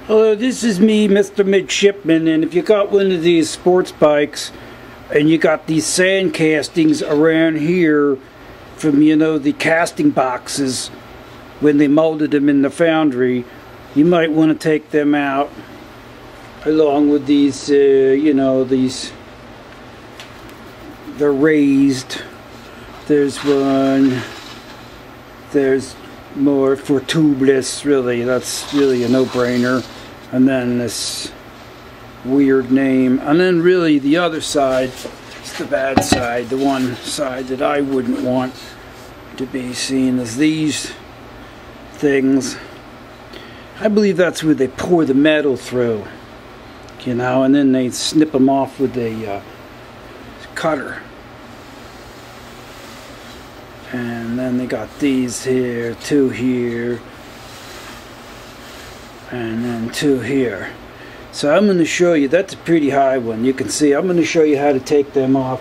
Hello, this is me, Mr. Midshipman, and if you got one of these sports bikes and you got these sand castings around here from, the casting boxes when they molded them in the foundry, you might want to take them out along with these, they're raised. There's one, there's more for tubeless, really. That's really a no-brainer. And then this weird name, and then really the other side is the bad side, the one side that I wouldn't want to be seen, is these things. I believe that's where they pour the metal through, and then they snip them off with a cutter. And then they got these here, two here, and then two here. So I'm going to show you, that's a pretty high one. You can see, I'm going to show you how to take them off.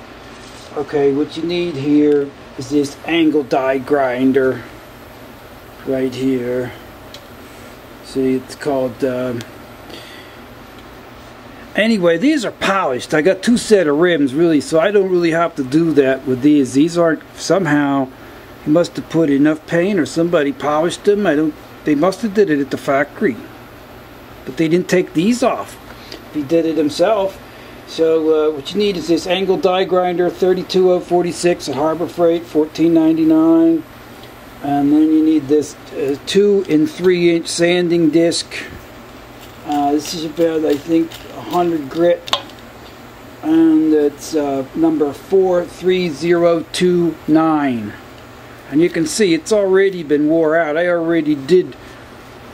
Okay, what you need here is this angle die grinder right here. See, it's called, anyway, these are polished. I got two set of rims, really, so I don't really have to do that with these. These aren't, somehow, he must have put enough paint or somebody polished them. They must have did it at the factory. But they didn't take these off. He did it himself. So what you need is this angle die grinder, 32046 at Harbor Freight, $14.99. And then you need this 2 and 3 inch sanding disc. This is about, I think, 100 grit. And it's number 43029. And you can see it's already been wore out. I already did,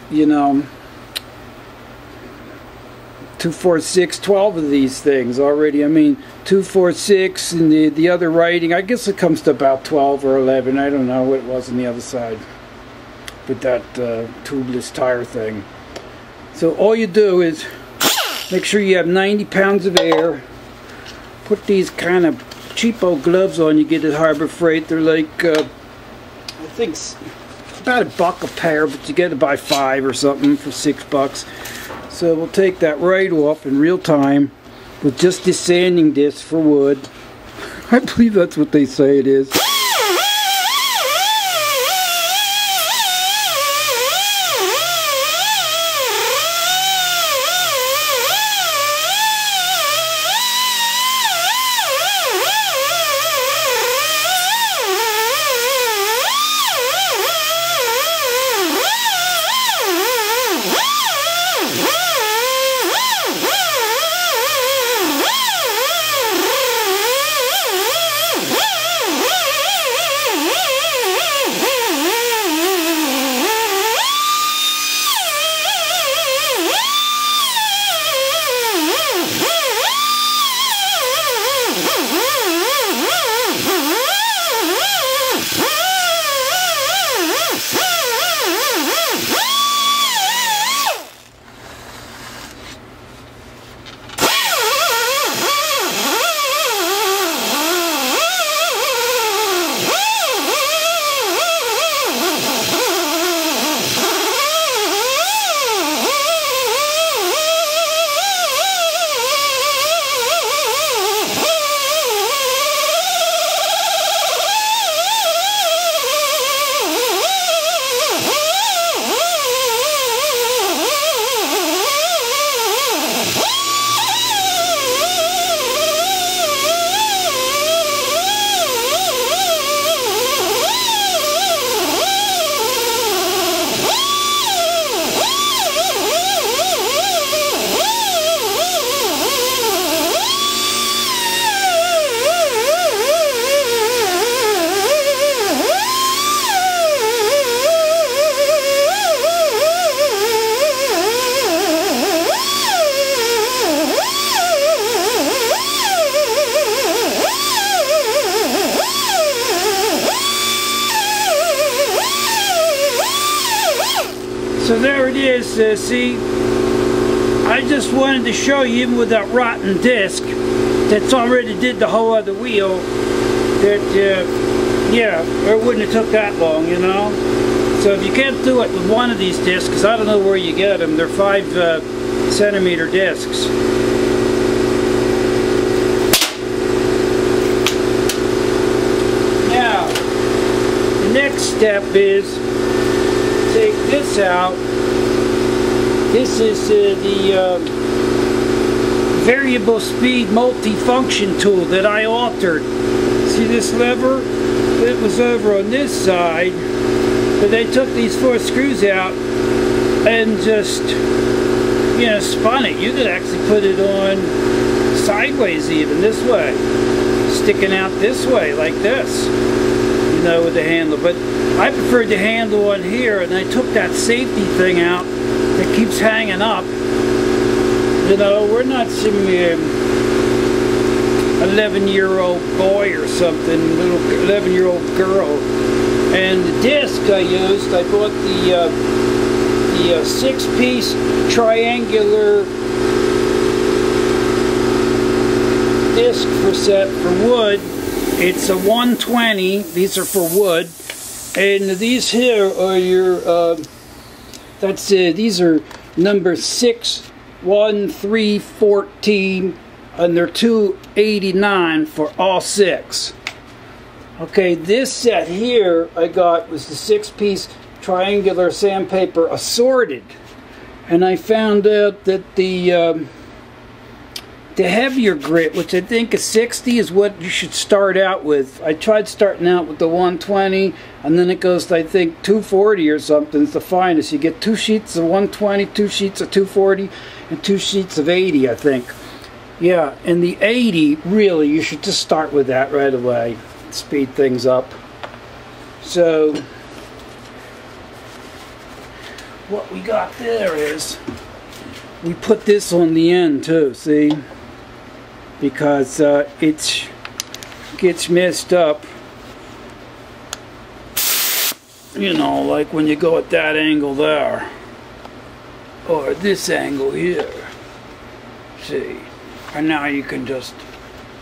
246, 12 of these things already. 246 and the other writing, I guess it comes to about 12 or 11. I don't know what it was on the other side with that tubeless tire thing. So all you do is make sure you have 90 pounds of air. Put these kind of cheapo gloves on you get at Harbor Freight. They're like, I think about $1 a pair, but you get to buy 5 or something for $6. So we'll take that right off in real time with just this sanding disc for wood. I believe that's what they say it is. So there it is, see, I just wanted to show you, even with that rotten disc that's already did the whole other wheel, that yeah, it wouldn't have took that long, So if you can't do it with one of these discs, because I don't know where you get them, they're 5 centimeter discs. Now, the next step is take this out. This is the variable speed multifunction tool that I altered. See this lever? It was over on this side, but they took these 4 screws out and just, you know, spun it. You could actually put it on sideways, even this way, sticking out this way like this, you know, with the handle. But I preferred the handle on here, and I took that safety thing out that keeps hanging up. You know, we're not some 11-year-old boy or something, little 11-year-old girl. And the disc I used, I bought the 6-piece triangular disc for set for wood. It's a 120. These are for wood, and these here are your. These are number 6, 1, 3, 14, and they're 289 for all 6. Okay, this set here I got was the 6-piece triangular sandpaper assorted, and I found out that the heavier grit, which I think is 60, is what you should start out with. I tried starting out with the 120, and then it goes to, I think, 240 or something. It's the finest. You get 2 sheets of 120, 2 sheets of 240, and 2 sheets of 80, I think. Yeah, and the 80, really, you should just start with that right away. Speed things up. So, what we got there is, we put this on the end too, see? Because it gets messed up, you know, like when you go at that angle there, or this angle here, see? And now you can just,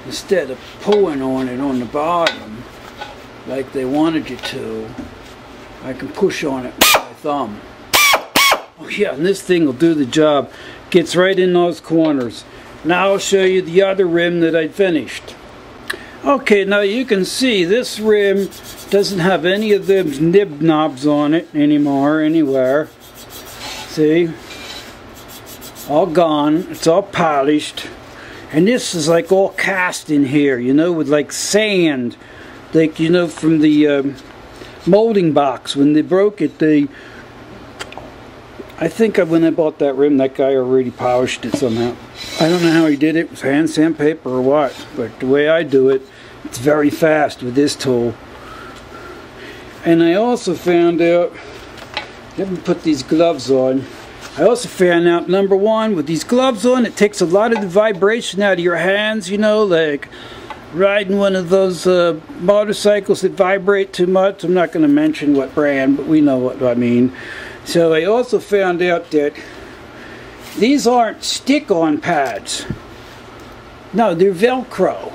instead of pulling on it on the bottom like they wanted you to, I can push on it with my thumb. Oh yeah, and this thing will do the job. Gets right in those corners. Now I'll show you the other rim that I finished. Okay, now you can see this rim doesn't have any of those nib knobs on it anymore, anywhere. See? All gone. It's all polished. And this is like all cast in here, you know, with like sand. Like, you know, from the molding box. When they broke it, I think when I bought that rim, that guy already polished it somehow. I don't know how he did it, with hand sandpaper or what, but the way I do it, it's very fast with this tool. And I also found out, let me put these gloves on. I also found out, number one, with these gloves on, it takes a lot of the vibration out of your hands, you know, like riding one of those motorcycles that vibrate too much. I'm not going to mention what brand, but we know what I mean. So I also found out that these aren't stick-on pads. No, they're Velcro.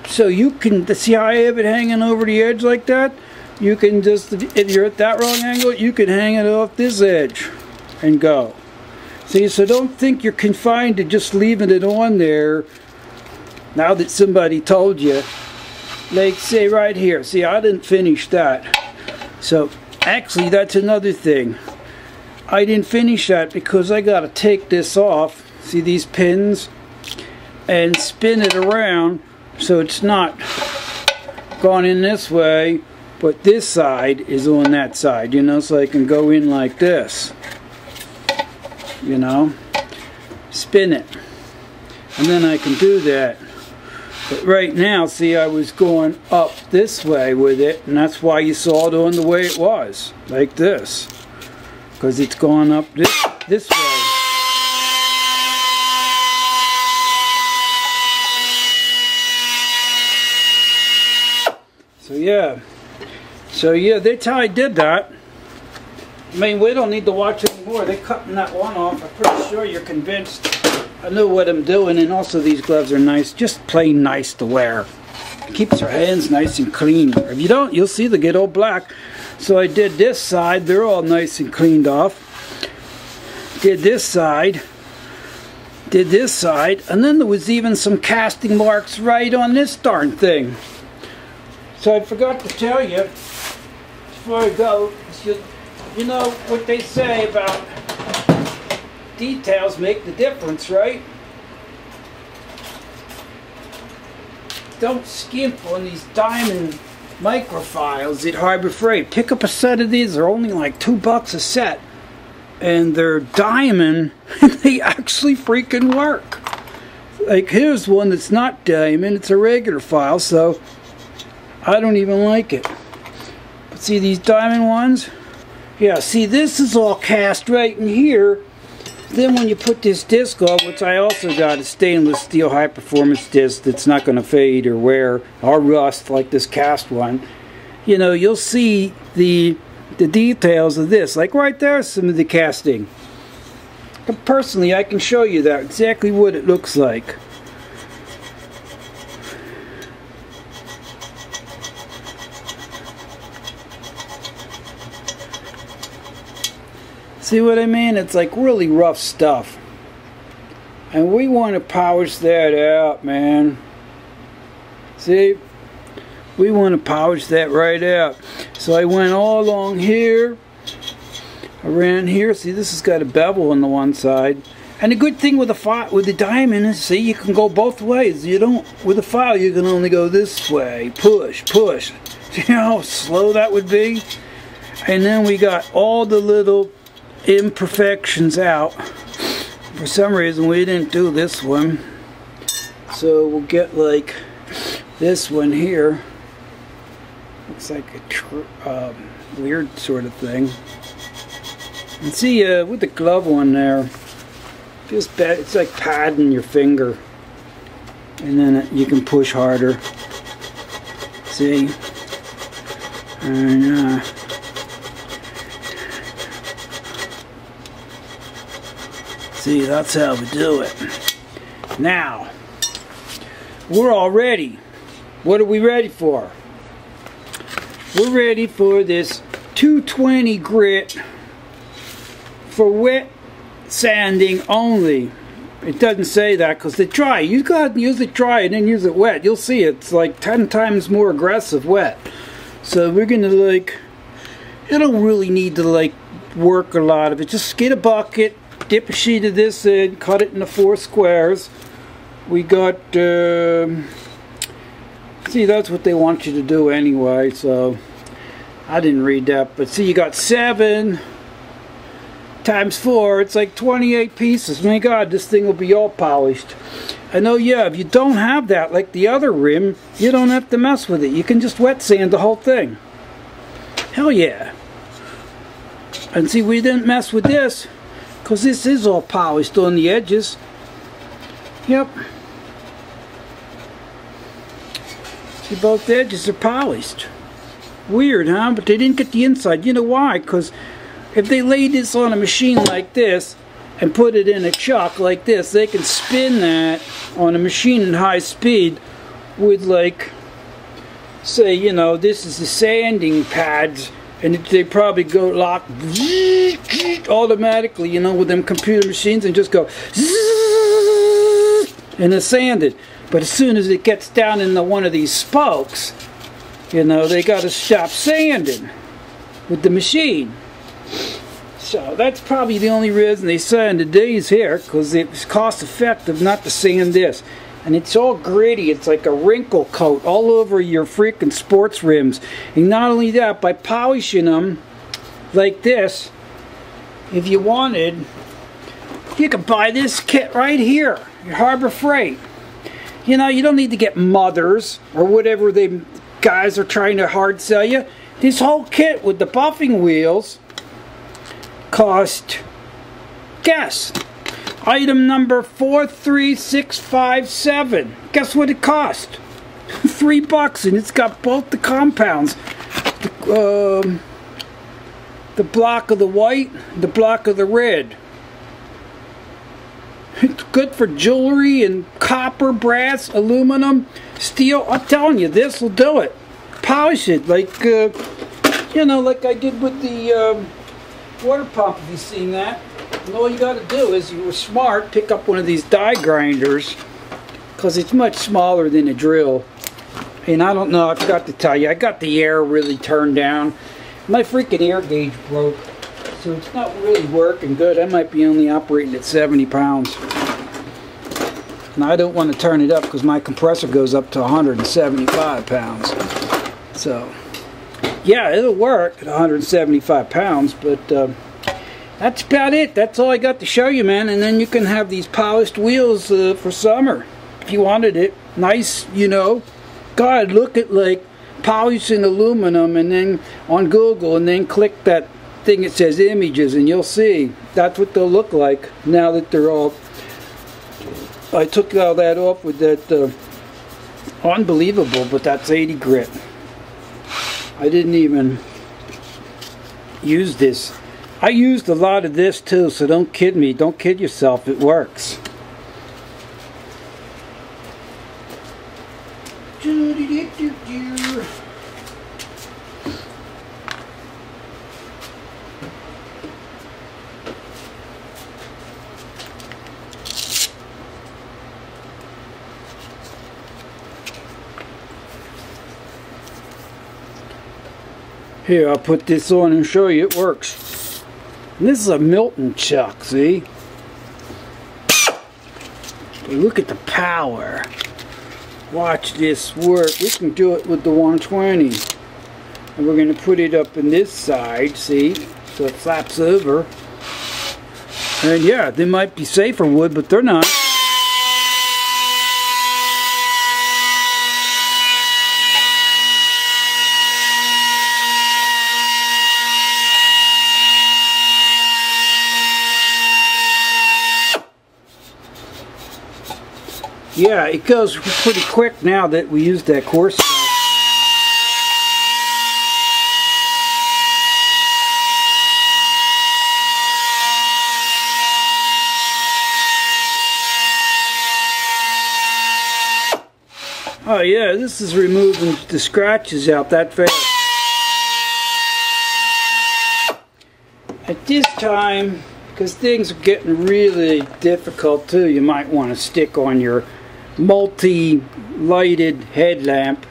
So you can, see how I have it hanging over the edge like that? You can just, if you're at that wrong angle, you can hang it off this edge and go. See, so don't think you're confined to just leaving it on there now that somebody told you. Like, say right here. See, I didn't finish that. So, actually, that's another thing. I didn't finish that because I got to take this off, see these pins, and spin it around so it's not going in this way, but this side is on that side, you know, so I can go in like this, you know, spin it, and then I can do that. But right now, see, I was going up this way with it, and that's why you saw it on the way it was, like this. Because it's going up this way. So yeah, that's how I did that. I mean, we don't need to watch anymore. They're cutting that one off. I'm pretty sure you're convinced I know what I'm doing. And also these gloves are nice, just plain nice to wear. It keeps your hands nice and clean. If you don't, you'll see they get all black. So I did this side. They're all nice and cleaned off. Did this side. Did this side. And then there was even some casting marks right on this darn thing. So I forgot to tell you, before I go, you know what they say about details make the difference, right? Don't skimp on these diamond microfiles at Harbor Freight. Pick up a set of these. They're only like $2 a set. And they're diamond, and they actually freaking work. Like, here's one that's not diamond. It's a regular file, so I don't even like it. But see these diamond ones? Yeah, see, this is all cast right in here. Then when you put this disc on, which I also got a stainless steel high performance disc that's not going to fade or wear or rust like this cast one, you know, you'll see the details of this. Like right there, some of the casting. Personally, I can show you that exactly what it looks like. See what I mean? It's like really rough stuff. And we want to polish that out, man. See? We want to polish that right out. So I went all along here, around here. See, this has got a bevel on the one side. And the good thing with the diamond is, see, you can go both ways. You don't, with a file, you can only go this way. Push, push. See how slow that would be? And then we got all the little imperfections out. For some reason, we didn't do this one. So we'll get like this one here. Looks like a weird sort of thing. And see, with the glove on there, just bad. It's like padding your finger, and then you can push harder. See, and see, that's how we do it. Now, we're all ready. What are we ready for? We're ready for this 220 grit for wet sanding only. It doesn't say that because they dry. You got to use it dry and then use it wet. You'll see it's like 10 times more aggressive wet. So we're going to like, you don't really need to like work a lot of it. Just get a bucket, dip a sheet of this in, cut it into 4 squares. We got... see, that's what they want you to do anyway, so I didn't read that. But see, you got 7 times 4, it's like 28 pieces. My God, this thing will be all polished. I know, yeah, if you don't have that, like the other rim, you don't have to mess with it. You can just wet sand the whole thing. Hell yeah. And see, we didn't mess with this, because this is all polished on the edges. Yep. See, both edges are polished. Weird, huh? But they didn't get the inside. You know why? Because if they laid this on a machine like this and put it in a chuck like this, they can spin that on a machine at high speed with, like, say, you know, this is the sanding pads, and they probably go lock automatically, you know, with them computer machines, and just go and it's sanded. But as soon as it gets down into one of these spokes, you know, they got to stop sanding with the machine. So that's probably the only reason they sand today's here, because it's cost effective not to sand this. And it's all gritty. It's like a wrinkle coat all over your freaking sports rims. And not only that, by polishing them like this, if you wanted, you could buy this kit right here at Harbor Freight. You know, you don't need to get Mothers or whatever they guys are trying to hard sell you. This whole kit with the buffing wheels cost, guess, item number 43657. Guess what it cost? $3, and it's got both the compounds. The block of the white, the block of the red. It's good for jewelry and copper, brass, aluminum, steel. I'm telling you, this will do it. Polish it like You know, like I did with the water pump, have you seen that? And all you got to do is, you were smart, pick up one of these die grinders, because it's much smaller than a drill. And I don't know, I forgot to tell you, I got the air really turned down. My freaking air gauge broke, so it's not really working good. I might be only operating at 70 pounds. And I don't want to turn it up because my compressor goes up to 175 pounds. So, yeah, it'll work at 175 pounds, but that's about it. That's all I got to show you, man. And then you can have these polished wheels for summer if you wanted it. Nice, you know. God, look at like polishing aluminum, and then on Google, and then click that thing that says images, and you'll see that's what they'll look like now that they're all. I took all that off with that unbelievable, but that's 80 grit. I didn't even use this. I used a lot of this too, so don't kid me. Don't kid yourself. It works. Here, I'll put this on and show you it works. And this is a Milton chuck, see? But look at the power. Watch this work. We can do it with the 120. And we're going to put it up in this side, see? So it flaps over. And yeah, they might be safer wood, but they're not. Yeah, it goes pretty quick now that we use that coarse stuff. Oh yeah, this is removing the scratches out that fast. At this time, because things are getting really difficult too, you might want to stick on your multi-lighted headlamp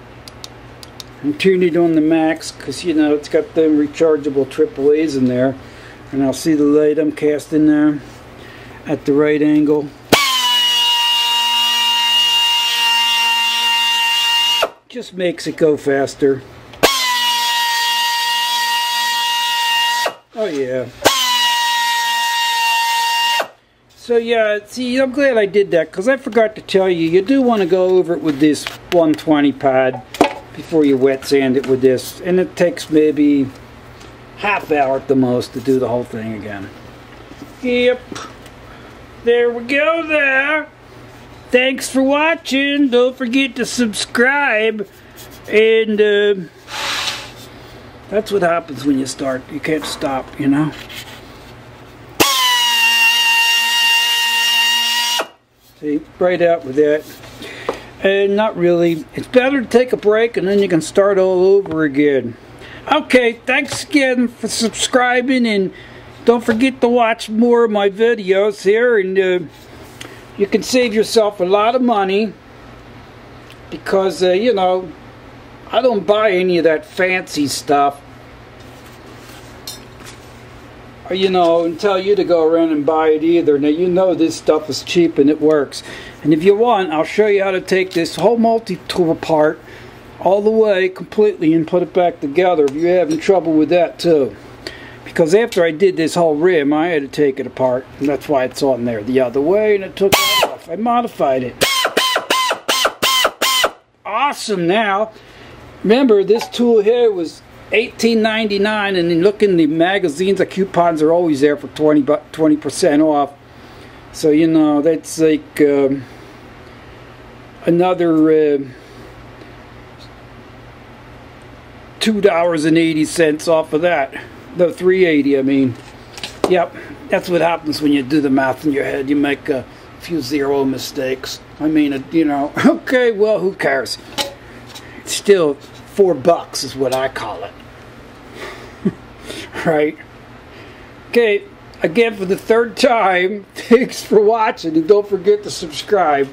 and turn it on the max, because you know it's got them rechargeable AAAs in there, and I'll see the light I'm casting there at the right angle. Just makes it go faster. Oh yeah. So yeah, see, I'm glad I did that, because I forgot to tell you, you do want to go over it with this 120 pad before you wet sand it with this, and it takes maybe half hour at the most to do the whole thing again. Yep, there we go there. Thanks for watching. Don't forget to subscribe, and that's what happens when you start. You can't stop, you know. See, right out with that. And not really. It's better to take a break and then you can start all over again. Okay, thanks again for subscribing, and don't forget to watch more of my videos here, and you can save yourself a lot of money, because you know, I don't buy any of that fancy stuff. You know, and tell you to go around and buy it either. Now, you know this stuff is cheap and it works. And if you want, I'll show you how to take this whole multi-tool apart all the way completely and put it back together if you're having trouble with that too. Because after I did this whole rim, I had to take it apart, and that's why it's on there the other way, and it took it off. I modified it. Awesome. Now, remember, this tool here was $18.99, and then look in the magazines, the coupons are always there for 20% off. So you know, that's like another $2.80 off of that. No, $3.80, I mean. Yep, that's what happens when you do the math in your head. You make a few zero mistakes. I mean, you know, okay, well, who cares? It's still $4 is what I call it. Right? Okay, again for the third time, thanks for watching, and don't forget to subscribe.